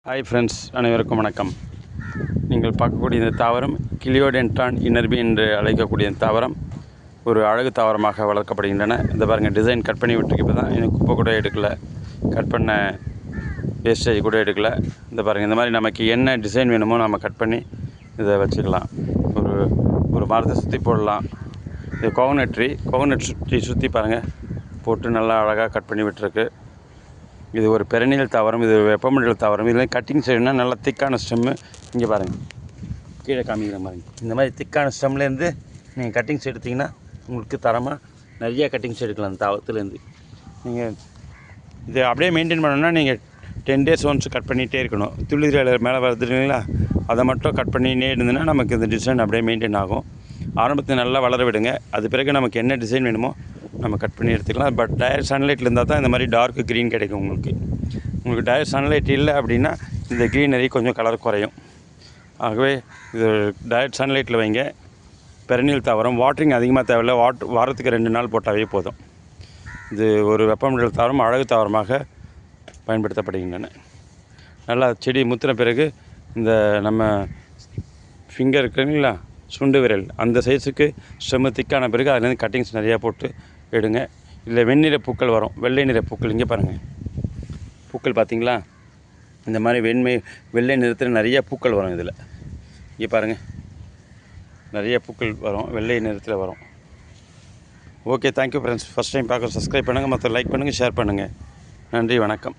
Hi friends, அனைவருக்கும் வணக்கம். நீங்கள் பார்க்கக்கூடிய இந்த தாவரம் கிளியோடென்ட்ரான் இன்னர்பி என்று அழைக்கக்கூடிய இந்த தாவரம் ஒரு அழகு தாவரமாக வளர்க்கப்படுகின்றன. இந்த பாருங்கள், டிசைன் கட் பண்ணி விட்டுருக்கு. இப்போ தான் எனக்கு குப்பை கூட எடுக்கலை, கட் பண்ண வேஸ்டேஜ் கூட எடுக்கலை. இந்த பாருங்கள், இந்த மாதிரி நமக்கு என்ன டிசைன் வேணுமோ நம்ம கட் பண்ணி இதை வச்சுக்கலாம். ஒரு ஒரு மரத்தை சுற்றி போடலாம். இது கோகனட் ட்ரீ சுற்றி பாருங்கள் போட்டு நல்லா அழகாக கட் பண்ணி விட்டுருக்கு. இது ஒரு பெரனியல் தாவரம், இது வெப்பமண்டல தாவரம். இதில் கட்டிங் செய்யணும்னா நல்லா திக்கான ஸ்டெம்மு. இங்கே பாருங்கள், கீழே காமிக்கிற மாதிரி இந்த மாதிரி திக்கான ஸ்டெம்லேருந்து நீங்கள் கட்டிங்ஸ் எடுத்திங்கன்னா உங்களுக்கு தரமாக நிறைய கட்டிங்ஸ் எடுக்கலாம். அந்த தாவரத்துலேருந்து நீங்கள் இதை அப்படியே மெயின்டைன் பண்ணணும்னா நீங்கள் 10 days ஒன்ஸ் கட் பண்ணிகிட்டே இருக்கணும். துளிர்கள் மேலே வருதுங்களா, அதை மட்டும் கட் பண்ணினே இருந்ததுன்னா நமக்கு இந்த டிசைன் அப்படியே மெயின்டைன் ஆகும். ஆரம்பத்தில் நல்லா வளர விடுங்க. அது பிறகு நமக்கு என்ன டிசைன் வேணுமோ நம்ம கட் பண்ணி எடுத்துக்கலாம். பட் டைரக்ட் சன்லைட்டில் இருந்தால் தான் இந்த மாதிரி டார்க் க்ரீன் கிடைக்கும். உங்களுக்கு டைரக்ட் சன்லைட் இல்லை அப்படின்னா இந்த க்ரீனரி கொஞ்சம் கலர் குறையும். ஆகவே இது டைரக்ட் சன்லைட்டில் வைங்க. பெரனியல் தாவரம், வாட்டரிங் அதிகமாக தேவையில்லை. வாரத்துக்கு 2 நாள் போட்டாவே போதும். இது ஒரு வெப்பமண்டல தாவரம், அழகு தாவரமாக பயன்படுத்தப்படுகின்றன. நல்லா செடி முத்தின பிறகு இந்த நம்ம ஃபிங்கர் இருக்குங்களா, சுண்டு விரல் அந்த சைஸுக்கு ஸ்டெம்மு திக்கான பிறகு அதுலேருந்து கட்டிங்ஸ் நிறையா போட்டு எடுங்க. இல்லை வெண்ணிற பூக்கள் வரும், வெள்ளை நிற பூக்கள். இங்கே பாருங்கள், பூக்கள் பார்த்திங்களா, இந்த மாதிரி வெள்ளை நிறத்தில் நிறைய பூக்கள் வரும். இதில் இங்கே பாருங்கள், நிறைய பூக்கள் வரும், வெள்ளை நிறத்தில் வரும். Okay, thank you friends. First time பார்க்க சப்ஸ்கிரைப் பண்ணுங்கள், மற்ற லைக் பண்ணுங்கள், ஷேர் பண்ணுங்கள். நன்றி, வணக்கம்.